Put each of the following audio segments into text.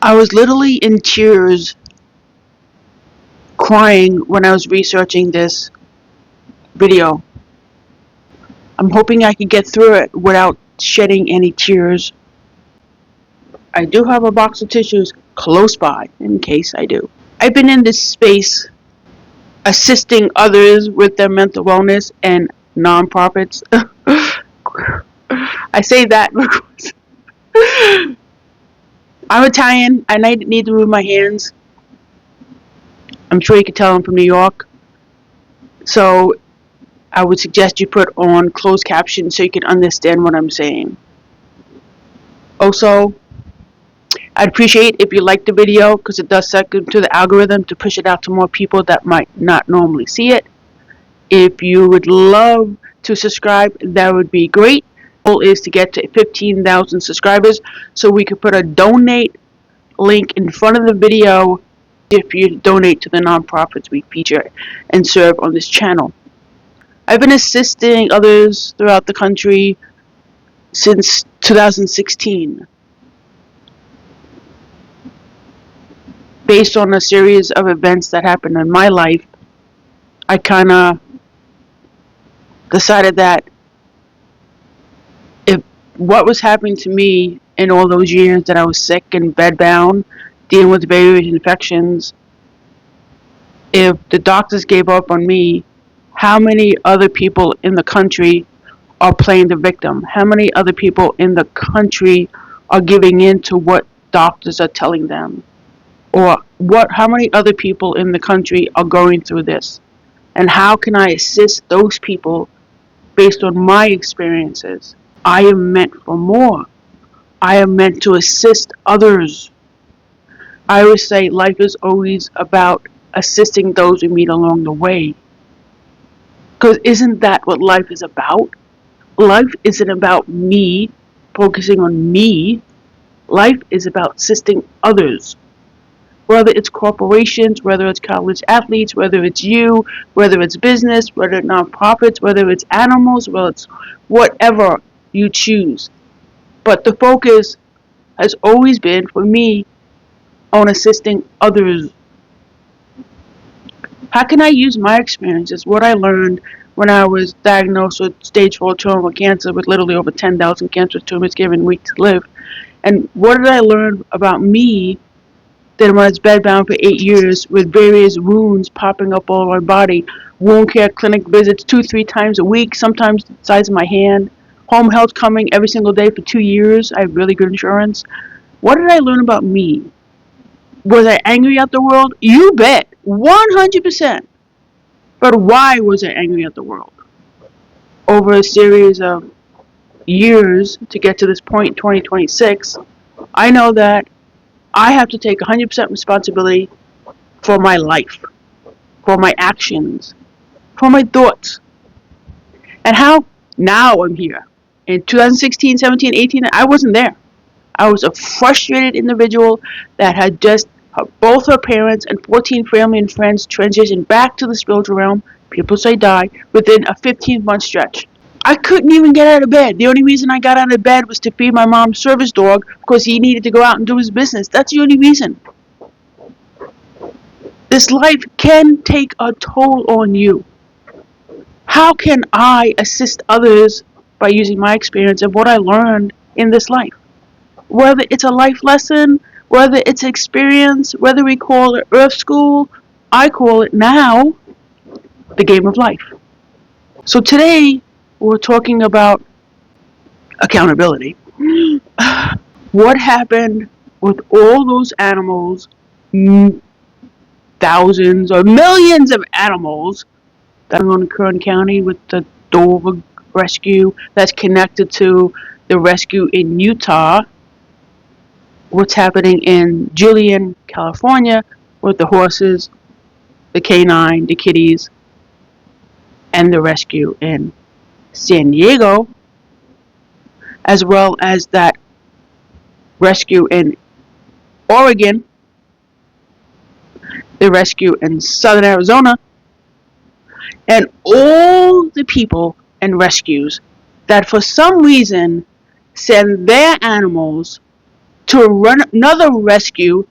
I was literally in tears, crying when I was researching this video. I'm hoping I can get through it without shedding any tears. I do have a box of tissues close by, in case I do. I've been in this space assisting others with their mental wellness and nonprofits. I say that because I'm Italian and I need to move my hands. I'm sure you can tell I'm from New York. So I would suggest you put on closed captions so you can understand what I'm saying. Also, I'd appreciate if you like the video because it does set to the algorithm to push it out to more people that might not normally see it. If you would love to subscribe, that would be great. The goal is to get to 15,000 subscribers so we could put a donate link in front of the video if you donate to the nonprofits we feature and serve on this channel. I've been assisting others throughout the country since 2016. Based on a series of events that happened in my life, I kind of decided that if what was happening to me in all those years that I was sick and bedbound, dealing with various infections, if the doctors gave up on me, how many other people in the country are playing the victim? How many other people in the country are giving in to what doctors are telling them? Or how many other people in the country are going through this? And how can I assist those people based on my experiences? I am meant for more. I am meant to assist others. I always say life is always about assisting those we meet along the way. Because isn't that what life is about? Life isn't about me, focusing on me. Life is about assisting others. Whether it's corporations, whether it's college athletes, whether it's you, whether it's business, whether it's nonprofits, whether it's animals, whether it's whatever you choose. But the focus has always been, for me, on assisting others. How can I use my experiences, what I learned when I was diagnosed with stage 4 terminal cancer with literally over 10,000 cancer tumors given weeks to live? And what did I learn about me that when I was bedbound for 8 years with various wounds popping up all over my body, wound care clinic visits 2-3 times a week, sometimes the size of my hand, home health coming every single day for 2 years. I have really good insurance. What did I learn about me? Was I angry at the world? You bet. 100%. But why was I angry at the world? Over a series of years to get to this point in 2026, I know that I have to take 100% responsibility for my life, for my actions, for my thoughts. And how now I'm here. In 2016, 17, 18, I wasn't there. I was a frustrated individual that had just both her parents and 14 family and friends transitioned back to the spiritual realm, people say die, within a 15-month stretch. I couldn't even get out of bed. The only reason I got out of bed was to feed my mom's service dog because he needed to go out and do his business. That's the only reason. This life can take a toll on you. How can I assist others by using my experience of what I learned in this life? Whether it's a life lesson, whether it's experience, whether we call it Earth School, I call it now the game of life. So today we're talking about accountability. What happened with all those animals, thousands or millions of animals that are in Kern County with the Dover rescue that's connected to the rescue in Utah? What's happening in Julian, California with the horses, the canine, the kitties, and the rescue in San Diego, as well as that rescue in Oregon, the rescue in southern Arizona, and all the people and rescues that for some reason send their animals to run another rescue,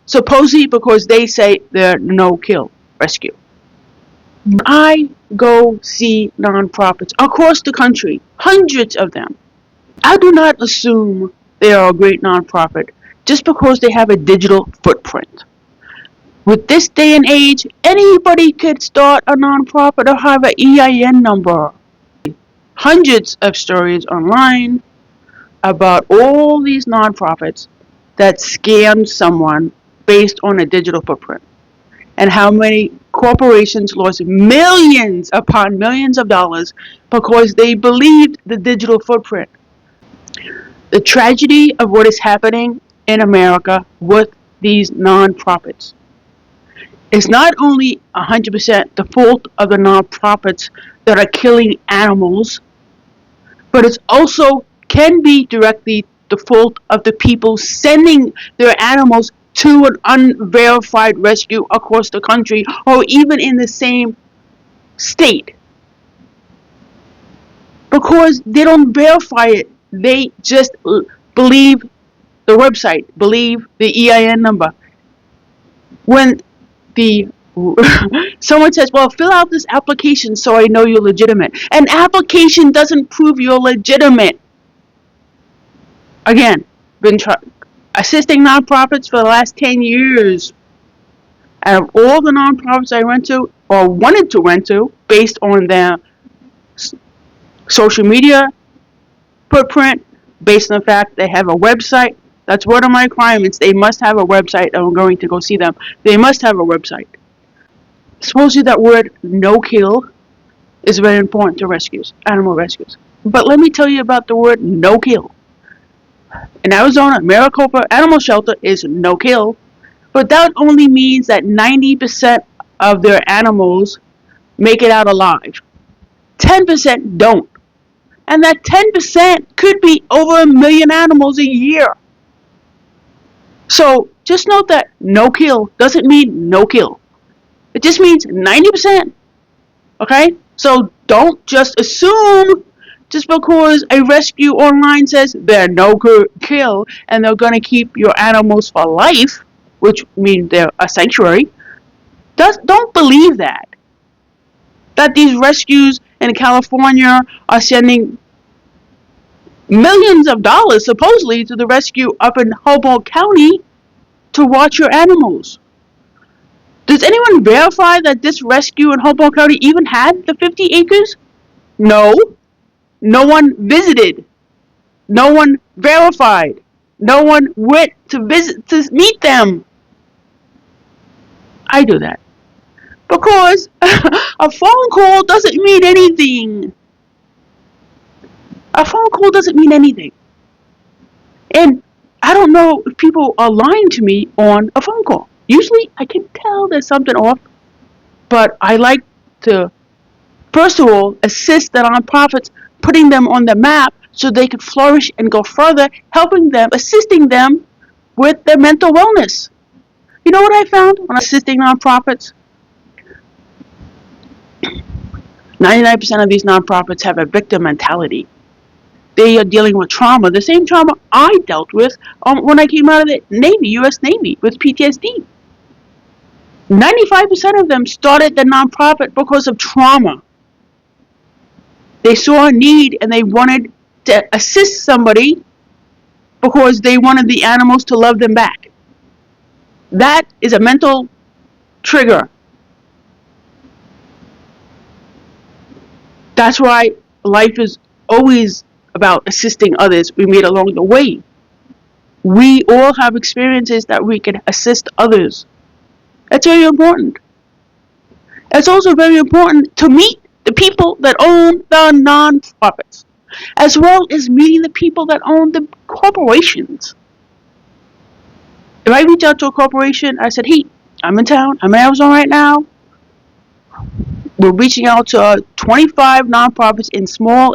supposedly because they say they're no-kill rescue. I go see nonprofits across the country, hundreds of them. I do not assume they are a great nonprofit just because they have a digital footprint. With this day and age, anybody could start a nonprofit or have an EIN number. Hundreds of stories online about all these nonprofits that scammed someone based on a digital footprint, and how many corporations lost millions upon millions of dollars because they believed the digital footprint. The tragedy of what is happening in America with these nonprofits is not only 100% the fault of the nonprofits that are killing animals, but it's also can be directly the fault of the people sending their animals to an unverified rescue across the country or even in the same state. Because they don't verify it. They just believe the website, believe the EIN number. When the someone says, well, fill out this application so I know you're legitimate. An application doesn't prove you're legitimate. Again, been assisting nonprofits for the last 10 years. Out of all the nonprofits I went to or wanted to went to based on their social media footprint, based on the fact they have a website. That's one of my requirements. They must have a website. I'm going to go see them. They must have a website. Supposedly that word no-kill is very important to rescues, animal rescues. But let me tell you about the word no-kill. In Arizona, Maricopa Animal Shelter is no-kill, but that only means that 90% of their animals make it out alive. 10% don't. And that 10% could be over 1 million animals a year. So just note that no-kill doesn't mean no-kill. It just means 90%. Okay? So don't just assume just because a rescue online says they're no-kill and they're going to keep your animals for life, which means they're a sanctuary. Don't believe that. That these rescues in California are sending millions of dollars supposedly to the rescue up in Humboldt County to watch your animals. Does anyone verify that this rescue in Humboldt County even had the 50 acres? No. No one visited. No one verified. No one went to visit to meet them. I do that. Because a phone call doesn't mean anything. A phone call doesn't mean anything. And I don't know if people are lying to me on a phone call. Usually I can tell there's something off, but I like to, first of all, assist the nonprofits, putting them on the map so they could flourish and go further, helping them, assisting them with their mental wellness. You know what I found when assisting nonprofits? 99% of these nonprofits have a victim mentality. They are dealing with trauma, the same trauma I dealt with when I came out of the Navy, U.S. Navy, with PTSD. 95% of them started the nonprofit because of trauma. They saw a need and they wanted to assist somebody because they wanted the animals to love them back. That is a mental trigger. That's why life is always about assisting others we meet along the way. We all have experiences that we can assist others. That's very important. It's also very important to meet the people that own the nonprofits, as well as meeting the people that own the corporations. If I reach out to a corporation, I said, hey, I'm in town, I'm in Arizona right now. We're reaching out to 25 nonprofits in small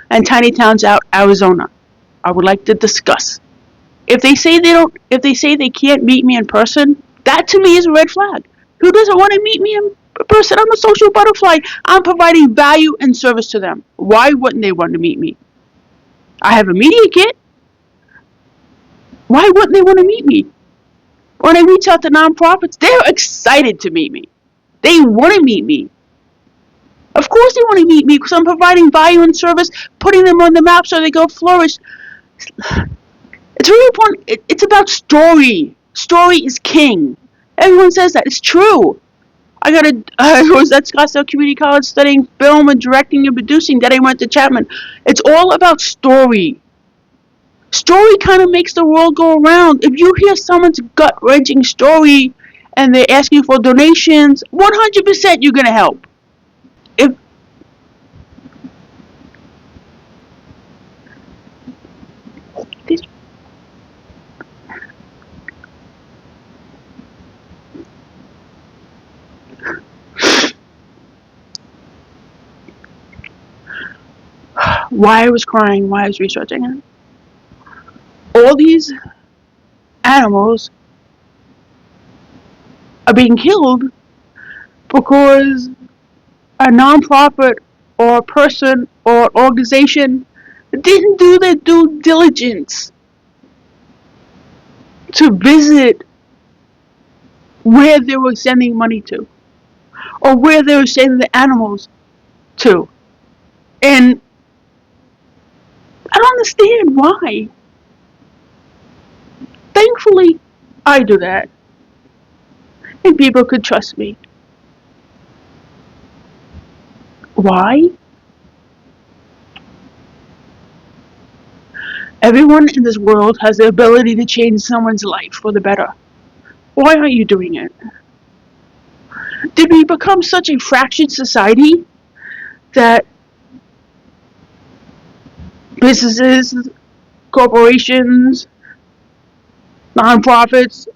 and tiny towns out Arizona. I would like to discuss. If they say they can't meet me in person, that to me is a red flag. Who doesn't want to meet me in person? I'm a social butterfly. I'm providing value and service to them. Why wouldn't they want to meet me? I have a media kit. Why wouldn't they want to meet me? When I reach out to nonprofits, they're excited to meet me. They want to meet me. Of course they want to meet me because I'm providing value and service, putting them on the map so they go flourish. It's really important. It's about story. Story is king. Everyone says that. It's true. I was at Scottsdale Community College studying film and directing and producing. Then I went to Chapman. It's all about story. Story kind of makes the world go around. If you hear someone's gut-wrenching story and they ask you for donations, 100% you're going to help. If this, why I was crying, why I was researching it. All these animals are being killed because a nonprofit or a person or organization didn't do their due diligence to visit where they were sending money to or where they were sending the animals to. And I don't understand why. Thankfully, I do that. And people could trust me. Why? Everyone in this world has the ability to change someone's life for the better. Why aren't you doing it? Did we become such a fractured society that businesses, corporations, nonprofits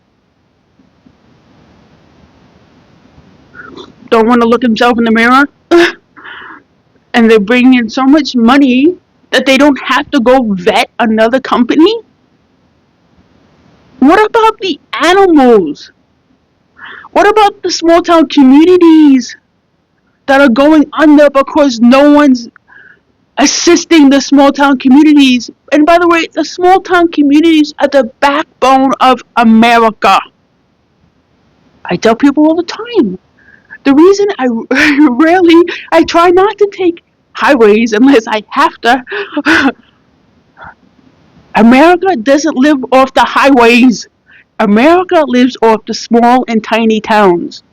don't want to look themselves in the mirror? And they're bringing in so much money that they don't have to go vet another company? What about the animals? What about the small town communities that are going under because no one's assisting the small town communities? And by the way, the small town communities are the backbone of America. I tell people all the time. The reason I try not to take highways unless I have to. America doesn't live off the highways. America lives off the small and tiny towns.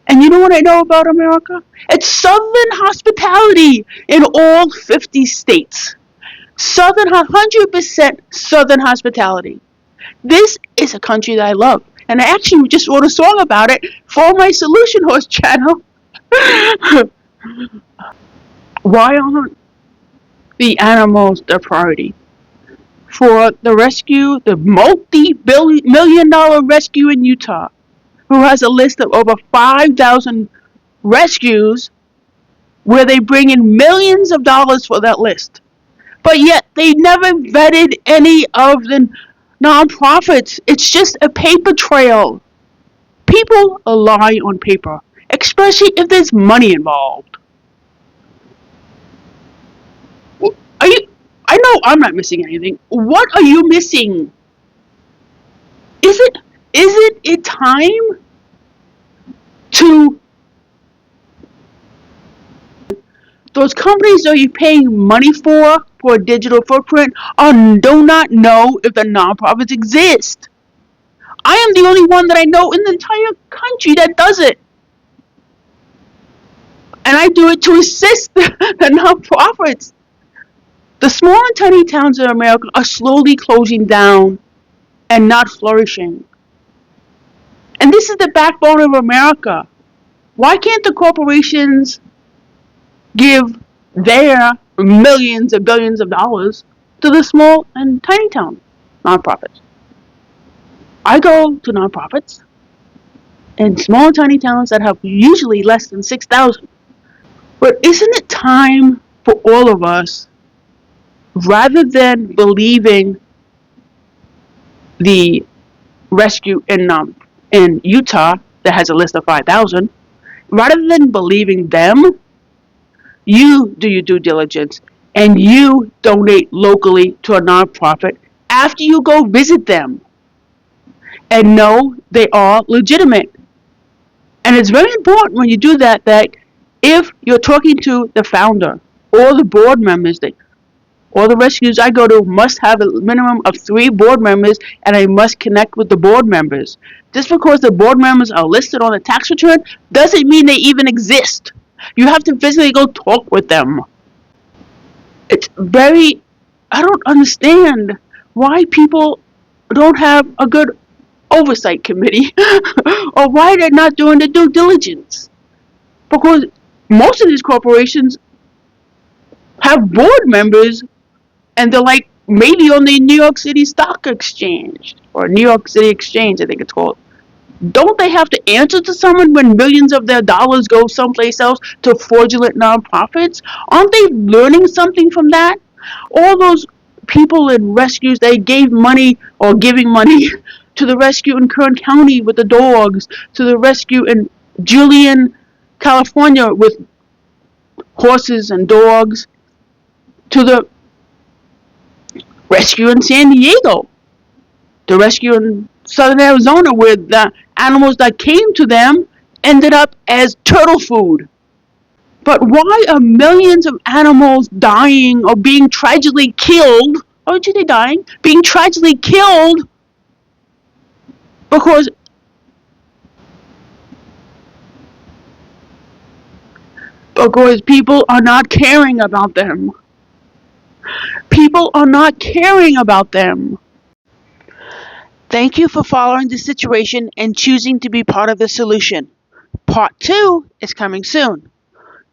And you know what I know about America? It's Southern hospitality in all 50 states. 100% Southern hospitality. This is a country that I love. And I actually just wrote a song about it for my Solution H.O.R.S.E channel. Why aren't the animals the priority? For the rescue, the multi-million-dollar rescue in Utah, who has a list of over 5,000 rescues where they bring in millions of dollars for that list. But yet they never vetted any of the nonprofits. It's just a paper trail. People lie on paper, especially if there's money involved. I know I'm not missing anything. What are you missing? Isn't it time to those companies that you're paying money for a digital footprint do not know if the nonprofits exist? I am the only one that I know in the entire country that does it. And I do it to assist the nonprofits. The small and tiny towns in America are slowly closing down and not flourishing. And this is the backbone of America. Why can't the corporations give their millions and billions of dollars to the small and tiny town nonprofits? I go to nonprofits in small and tiny towns that have usually less than 6,000. But isn't it time for all of us, rather than believing the rescue in Utah that has a list of 5,000, rather than believing them, you do your due diligence and you donate locally to a nonprofit after you go visit them and know they are legitimate. And it's very important when you do that, that if you're talking to the founder or the board members, all the rescues I go to must have a minimum of 3 board members, and I must connect with the board members. Just because the board members are listed on the tax return doesn't mean they even exist. You have to physically go talk with them. It's very, I don't understand why people don't have a good oversight committee or why they're not doing the due diligence. Because most of these corporations have board members and they're like maybe on the New York City Stock Exchange or New York City Exchange, I think it's called. Don't they have to answer to someone when millions of their dollars go someplace else to fraudulent nonprofits? Aren't they learning something from that? All those people in rescues, they gave money or giving money to the rescue in Kern County with the dogs, to the rescue in Julian, California with horses and dogs, to the rescue in San Diego, the rescue in southern Arizona where the animals that came to them ended up as turtle food. But why are millions of animals dying or being tragically killed? Or should they dying? Being tragically killed because people are not caring about them. People are not caring about them. Thank you for following the situation and choosing to be part of the solution. Part 2 is coming soon.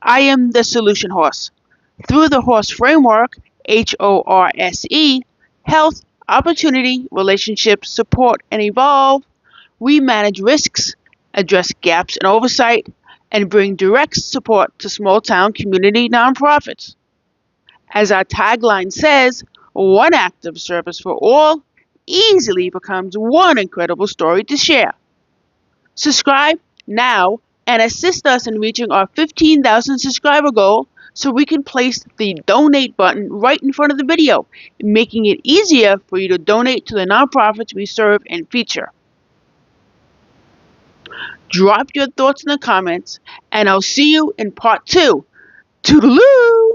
I am the Solution H.O.R.S.E. Through the H.O.R.S.E framework, H-O-R-S-E, health, opportunity, relationships, support, and evolve, we manage risks, address gaps in oversight, and bring direct support to small-town community nonprofits. As our tagline says, one act of service for all easily becomes one incredible story to share. Subscribe now and assist us in reaching our 15,000 subscriber goal so we can place the donate button right in front of the video, making it easier for you to donate to the nonprofits we serve and feature. Drop your thoughts in the comments and I'll see you in part 2. Toodaloo!